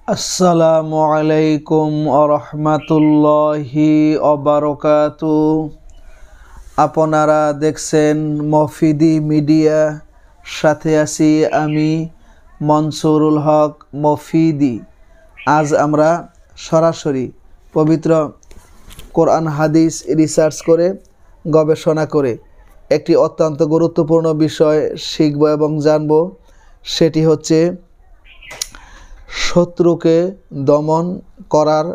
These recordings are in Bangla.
আসসালামু আলাইকুম আরহামাতুল্লাহি অবারকাতু। আপনারা দেখছেন মফিদি মিডিয়া, সাথে আছি আমি মনসুরুল হক মফিদি। আজ আমরা সরাসরি পবিত্র কোরআন হাদিস রিসার্চ করে গবেষণা করে একটি অত্যন্ত গুরুত্বপূর্ণ বিষয় শিখব এবং জানব। সেটি হচ্ছে শত্রুকে দমন করার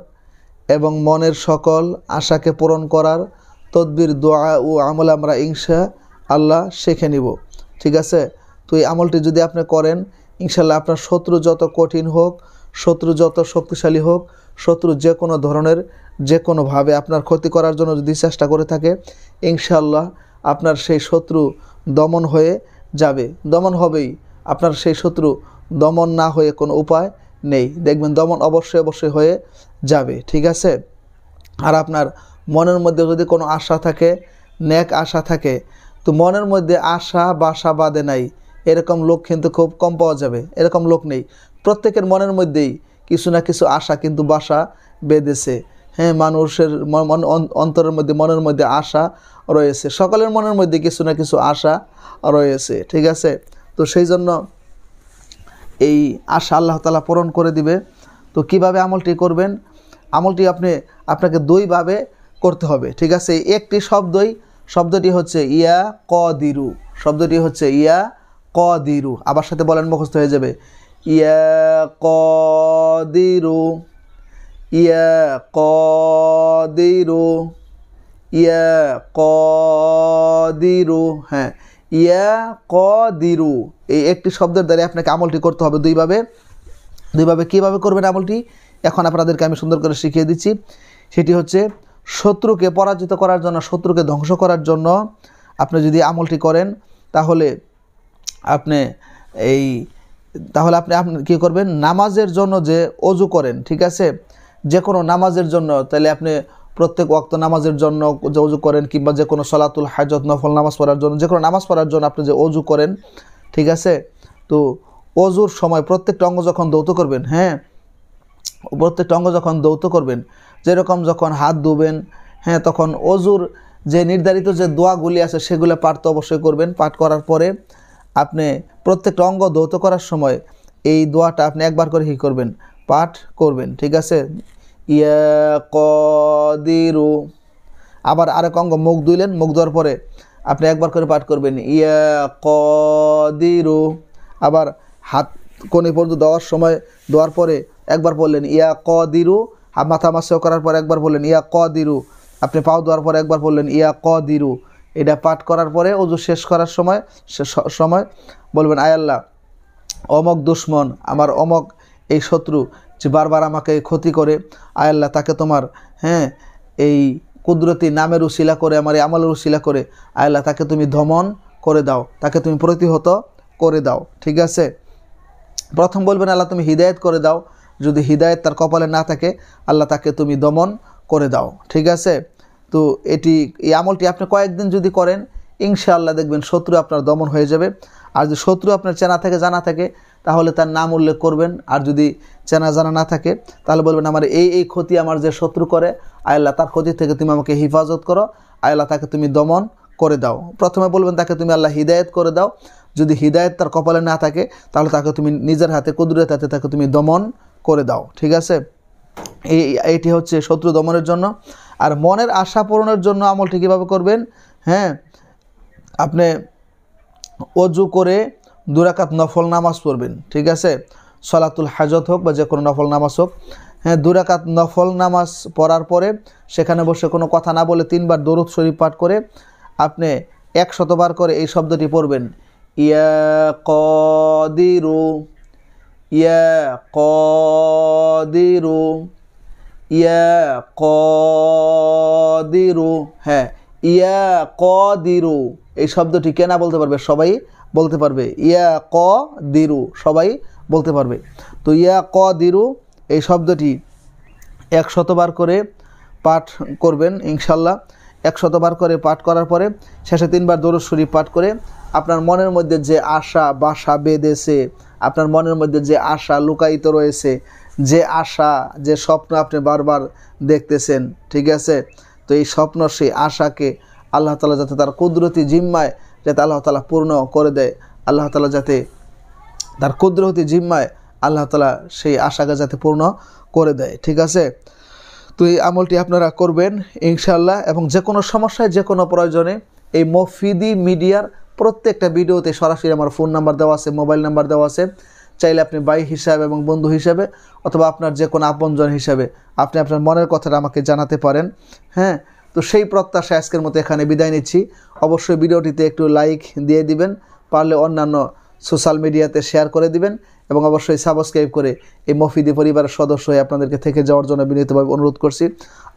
এবং মনের সকল আশাকে পূরণ করার তদবির, দোয়া ও আমল আমরা ইনশাআল্লাহ শিখে নিব। ঠিক আছে? তো এই আমলটি যদি আপনি করেন, ইনশাআল্লাহ আপনার শত্রু যত কঠিন হোক, শত্রু যত শক্তিশালী হোক, শত্রু যে কোনো ধরনের যে কোনোভাবে আপনার ক্ষতি করার জন্য যদি চেষ্টা করে থাকে, ইনশাআল্লাহ আপনার সেই শত্রু দমন হয়ে যাবে। দমন হবেই, আপনার সেই শত্রু দমন না হয়ে কোনো উপায় নেই। দেখবেন দমন অবশ্যই হয়ে যাবে। ঠিক আছে? আর আপনার মনের মধ্যে যদি কোনো আশা থাকে, নেক আশা থাকে, তো মনের মধ্যে আশা বাসা বাঁধে নাই এরকম লোক কিন্তু খুব কম পাওয়া যাবে। এরকম লোক নেই। প্রত্যেকের মনের মধ্যেই কিছু না কিছু আশা কিন্তু বাসা বেঁধেছে। হ্যাঁ, মানুষের অন্তরের মধ্যে, মনের মধ্যে আশা রয়েছে। সকলের মনের মধ্যে কিছু না কিছু আশা রয়েছে। ঠিক আছে? তো সেই জন্য এই আশা আল্লাহ তাআলা পূরণ করে দিবে। তো কিভাবে আমলটি করবেন? আমলটি আপনাকে দুইভাবে করতে হবে। ঠিক আছে? একটি শব্দটি হচ্ছে ইয়া কদিরু। শব্দটি হচ্ছে ইয়া কদিরু। আবার সাথে বলেন, মুখস্থ হয়ে যাবে। ইয়া কদিরু, ইয়া কদিরু, ইয়া কদিরু। হ্যাঁ, ইয়া কদিরু, এই একটি শব্দের দ্বারা আপনাকে আমলটি করতে হবে দুইভাবে। কীভাবে করবেন আমলটি এখন আপনাদেরকে আমি সুন্দর করে শিখিয়ে দিচ্ছি। সেটি হচ্ছে শত্রুকে পরাজিত করার জন্য, শত্রুকে ধ্বংস করার জন্য আপনি যদি আমলটি করেন, তাহলে আপনি কী করবেন? নামাজের জন্য যে অজু করেন, ঠিক আছে, যে কোনো নামাজের জন্য, তাহলে আপনি প্রত্যেক ওয়াক্ত নামাজের জন্য যে অজু করেন, কিংবা যে কোনো সলাতুল হাজত নফল নামাজ পড়ার জন্য, যে কোনো নামাজ পড়ার জন্য আপনি যে অজু করেন, ঠিক আছে, তো অজুর সময় প্রত্যেকটা অঙ্গ যখন ধৌত করবেন, হ্যাঁ, প্রত্যেকটা অঙ্গ যখন ধৌত করবেন, যেরকম যখন হাত ধুবেন, হ্যাঁ, তখন অজুর যে নির্ধারিত যে দোয়াগুলি আছে সেগুলো পাঠ তো অবশ্যই করবেন। পাঠ করার পরে আপনি প্রত্যেকটা অঙ্গ ধৌত করার সময় এই দোয়াটা আপনি একবার করে কী করবেন? পাঠ করবেন। ঠিক আছে? ইয়া কদিরু। আবার আরেক অঙ্গ মুখ ধুইলেন, মুখ ধোয়ার পরে আপনি একবার করে পাঠ করবেন ইয়া কদিরু। আবার হাত কোণে পর্যন্ত দেওয়ার পরে একবার বললেন ইয়া কদিরু। মাথা মাসেও করার পর একবার বললেন ইয়া কদিরু। আপনি পাও দেওয়ার পরে একবার বললেন ইয়া কদিরু। এটা পাঠ করার পরে অজু শেষ করার সময় বলবেন, আয় আল্লাহ, অমক দুশ্মন, আমার অমক এই শত্রু যে বারবার আমাকে ক্ষতি করে, আয় আল্লাহ, তাকে তোমার এই কুদরতি নামের উসিলা করে, আমার এই আমলের উসিলা করে, আয় আল্লাহ, তাকে তুমি দমন করে দাও, তাকে তুমি প্রতিহত করে দাও। ঠিক আছে? প্রথম বলবেন আল্লাহ তুমি হিদায়েত করে দাও। যদি হিদায়েত তার কপালে না থাকে, আল্লাহ তাকে তুমি দমন করে দাও। ঠিক আছে? তো এই আমলটি আপনি কয়েকদিন যদি করেন, ইনশাআল্লাহ দেখবেন শত্রু আপনার দমন হয়ে যাবে। আর যদি শত্রু আপনার চেনা থাকে, জানা থাকে, তাহলে তার নাম উল্লেখ করবেন। আর যদি চেনা জানা না থাকে, তাহলে বলবেন আমার এই ক্ষতি আমার যে শত্রু করে, আয় আল্লাহ, তার ক্ষতি থেকে তুমি আমাকে হেফাজত করো, আয় আল্লাহ, তাকে তুমি দমন করে দাও। প্রথমে বলবেন তাকে তুমি আল্লাহ হিদায়েত করে দাও। যদি হিদায়েত তার কপালে না থাকে, তাহলে তাকে তুমি নিজের হাতে, কুদরতের হাতে তাকে তুমি দমন করে দাও। ঠিক আছে? এইটি হচ্ছে শত্রু দমনের জন্য। আর মনের আশা পূরণের জন্য আমলটি কীভাবে করবেন? হ্যাঁ, আপনি অজু করে 2 রাকাত নফল নামাজ পড়বেন। ঠিক আছে? সলাতুল হাজত হোক বা যে কোনো নফল নামাজ হোক, হ্যাঁ, 2 রাকাত নফল নামাজ পড়ার পরে সেখানে বসে কোনো কথা না বলে 3 বার দরুদ শরীফ পাঠ করে আপনি 100 বার করে এই শব্দটি পড়বেন, ইয়া কদিরু, ইয়া কদিরু, ইয়া কদিরু। হ্যাঁ, ইয়া কদিরু এই শব্দটি কে না বলতে পারবে? সবাই বলতে পারবে। ইয়া কদিরু সবাই বলতে পারবে। তো ইয়া কদিরু এই শব্দটি 100 বার করে পাঠ করবেন ইনশাল্লাহ। 100 বার করে পাঠ করার পরে শেষে 3 বার দরুদ শরীফ পাঠ করে আপনার মনের মধ্যে যে আশা বাসা বেঁধেছে, আপনার মনের মধ্যে যে আশা লুকায়িত রয়েছে, যে আশা, যে স্বপ্ন আপনি বারবার দেখতেছেন, ঠিক আছে, তো এই স্বপ্ন সেই আশাকে আল্লাহ তাআলা যাতে তার কুদরতি জিম্মায় যাতে আল্লাহ তাআলা পূর্ণ করে দেয়, আল্লাহ তাআলা যাতে তার কুদরতি জিম্মায় আল্লাহ তাআলা সেই আশাকে যাতে পূর্ণ করে দেয়, ঠিক আছে। তো এই আমলটি আপনারা করবেন ইনশাআল্লাহ। এবং যে কোনো সমস্যায়, যে কোনো প্রয়োজনে এই মফিদি মিডিয়ার প্রত্যেকটা ভিডিওতে সরাসরি আমার ফোন নাম্বার দেওয়া আছে, মোবাইল নাম্বার দেওয়া আছে। চাইলে আপনি ভাই হিসাবে এবং বন্ধু হিসাবে অথবা আপনার যে কোনো আপনজন হিসাবে আপনি আপনার মনের কথাটা আমাকে জানাতে পারেন। হ্যাঁ, তো সেই প্রত্যাশা আজকের মতো এখানে বিদায় নিচ্ছি। অবশ্যই ভিডিওটিতে একটু লাইক দিয়ে দিবেন, পারলে অন্যান্য সোশ্যাল মিডিয়াতে শেয়ার করে দিবেন এবং অবশ্যই সাবস্ক্রাইব করে এই মফিদি পরিবারের সদস্য হয়ে আপনাদেরকে থেকে যাওয়ার জন্য বিনীতভাবে অনুরোধ করছি।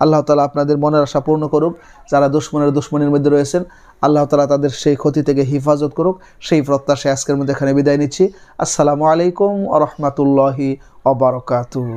আল্লাহ তাআলা আপনাদের মনের আশা পূর্ণ করুক। যারা দুশমনের মধ্যে রয়েছেন, আল্লাহ তাআলা তাদের সেই ক্ষতি থেকে হিফাজত করুক, সেই প্রত্যাশায় আজকের মধ্যে এখানে বিদায় নিচ্ছি। আসসালামু আলাইকুম ওয়া রাহমাতুল্লাহি ওয়া বারাকাতুহু।